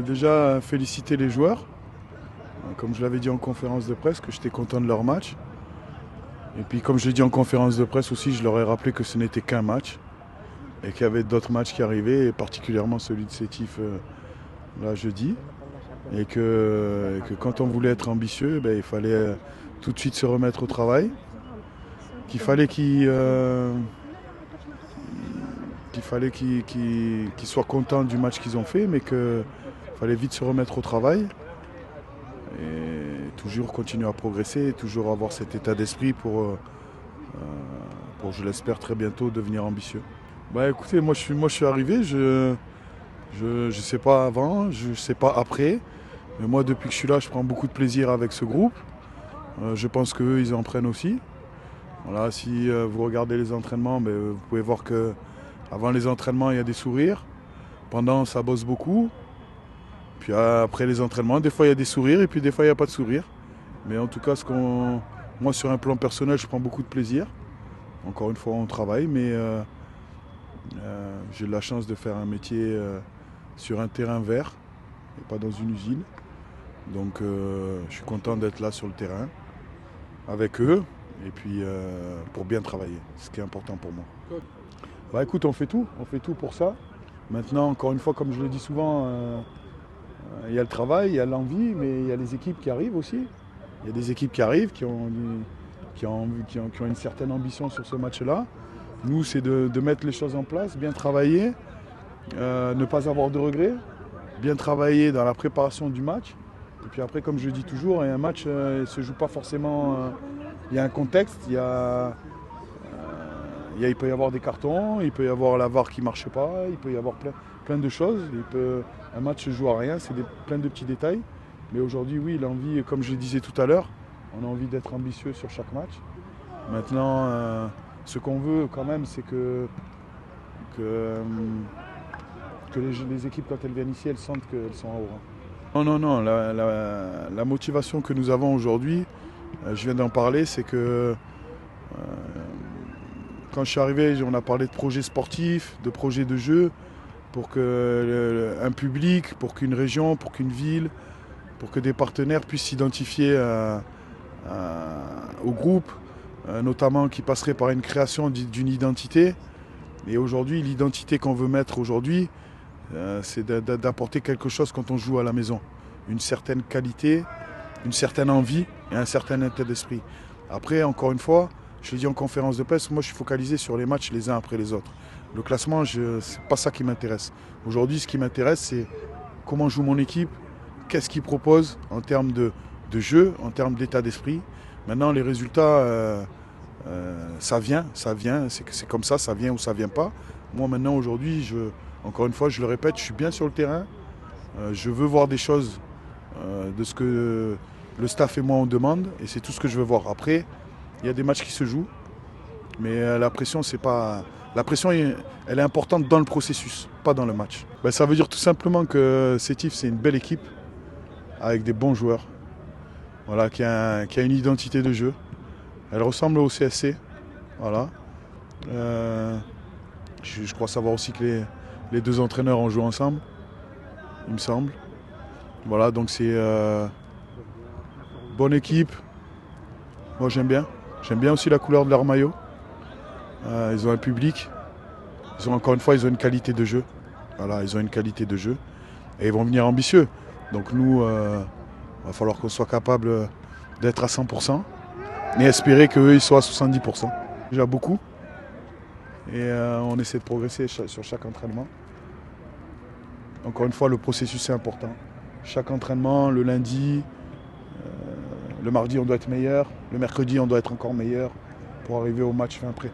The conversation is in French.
Déjà, féliciter les joueurs. Comme je l'avais dit en conférence de presse, que j'étais content de leur match. Et puis comme je l'ai dit en conférence de presse aussi, je leur ai rappelé que ce n'était qu'un match. Et qu'il y avait d'autres matchs qui arrivaient, et particulièrement celui de Sétif là jeudi. Et que quand on voulait être ambitieux, il fallait tout de suite se remettre au travail. Qu'il fallait qu'ils soient contents du match qu'ils ont fait, mais qu'il fallait vite se remettre au travail. Et toujours continuer à progresser, et toujours avoir cet état d'esprit pour, je l'espère, très bientôt devenir ambitieux. Écoutez, moi je suis arrivé, je sais pas avant, je sais pas après. Mais moi depuis que je suis là, je prends beaucoup de plaisir avec ce groupe. Je pense qu'eux, ils en prennent aussi. Voilà, si vous regardez les entraînements, vous pouvez voir que avant les entraînements, il y a des sourires. Pendant, ça bosse beaucoup. Puis après les entraînements, des fois il y a des sourires et puis des fois il n'y a pas de sourires. Mais en tout cas, moi sur un plan personnel, je prends beaucoup de plaisir. Encore une fois, on travaille, mais j'ai la chance de faire un métier sur un terrain vert et pas dans une usine. Donc je suis content d'être là sur le terrain avec eux et puis pour bien travailler, ce qui est important pour moi. Écoute, on fait tout pour ça. Maintenant, encore une fois, comme je le dis souvent, il y a le travail, il y a l'envie, mais il y a les équipes qui arrivent aussi. Il y a des équipes qui arrivent, qui ont une certaine ambition sur ce match-là. Nous, c'est de mettre les choses en place, bien travailler, ne pas avoir de regrets, bien travailler dans la préparation du match. Et puis après, comme je le dis toujours, un match ne se joue pas forcément. Il y a un contexte, il peut y avoir des cartons, il peut y avoir la VAR qui ne marche pas, il peut y avoir plein de choses. Un match se joue à rien, c'est plein de petits détails. Mais aujourd'hui, oui, l'envie, comme je le disais tout à l'heure, on a envie d'être ambitieux sur chaque match. Maintenant, ce qu'on veut quand même, c'est que les équipes, quand elles viennent ici, elles sentent qu'elles sont en haut. Non, la motivation que nous avons aujourd'hui, je viens d'en parler, c'est que quand je suis arrivé, on a parlé de projets sportifs, de projets de jeu, pour qu'un public, pour qu'une région, pour qu'une ville, pour que des partenaires puissent s'identifier au groupe, notamment qui passerait par une création d'une identité. Et aujourd'hui, l'identité qu'on veut mettre aujourd'hui, c'est d'apporter quelque chose quand on joue à la maison. Une certaine qualité, une certaine envie et un certain état d'esprit. Après, encore une fois, je l'ai dit en conférence de presse, moi je suis focalisé sur les matchs les uns après les autres. Le classement, c'est pas ça qui m'intéresse. Aujourd'hui, ce qui m'intéresse, c'est comment joue mon équipe, qu'est-ce qu'ils proposent en termes de jeu, en termes d'état d'esprit. Maintenant, les résultats, ça vient, c'est comme ça vient ou ça vient pas. Moi maintenant, aujourd'hui, encore une fois, je le répète, je suis bien sur le terrain. Je veux voir des choses de ce que le staff et moi on demande, et c'est tout ce que je veux voir. Après, il y a des matchs qui se jouent, mais la pression, c'est pas. La pression, elle est importante dans le processus, pas dans le match. Ça veut dire tout simplement que Sétif, c'est une belle équipe, avec des bons joueurs, voilà, qui a une identité de jeu. Elle ressemble au CSC. Voilà. Je crois savoir aussi que les deux entraîneurs ont joué ensemble, il me semble. Voilà, donc c'est bonne équipe. Moi j'aime bien. J'aime bien aussi la couleur de leur maillot. Ils ont un public. Encore une fois, ils ont une qualité de jeu. Voilà, ils ont une qualité de jeu. Et ils vont venir ambitieux. Donc nous, il va falloir qu'on soit capable d'être à 100% et espérer qu'eux, ils soient à 70%. Déjà beaucoup. Et on essaie de progresser sur chaque entraînement. Encore une fois, le processus est important. Chaque entraînement, le lundi, le mardi, on doit être meilleur. Le mercredi, on doit être encore meilleur pour arriver au match fin prêt.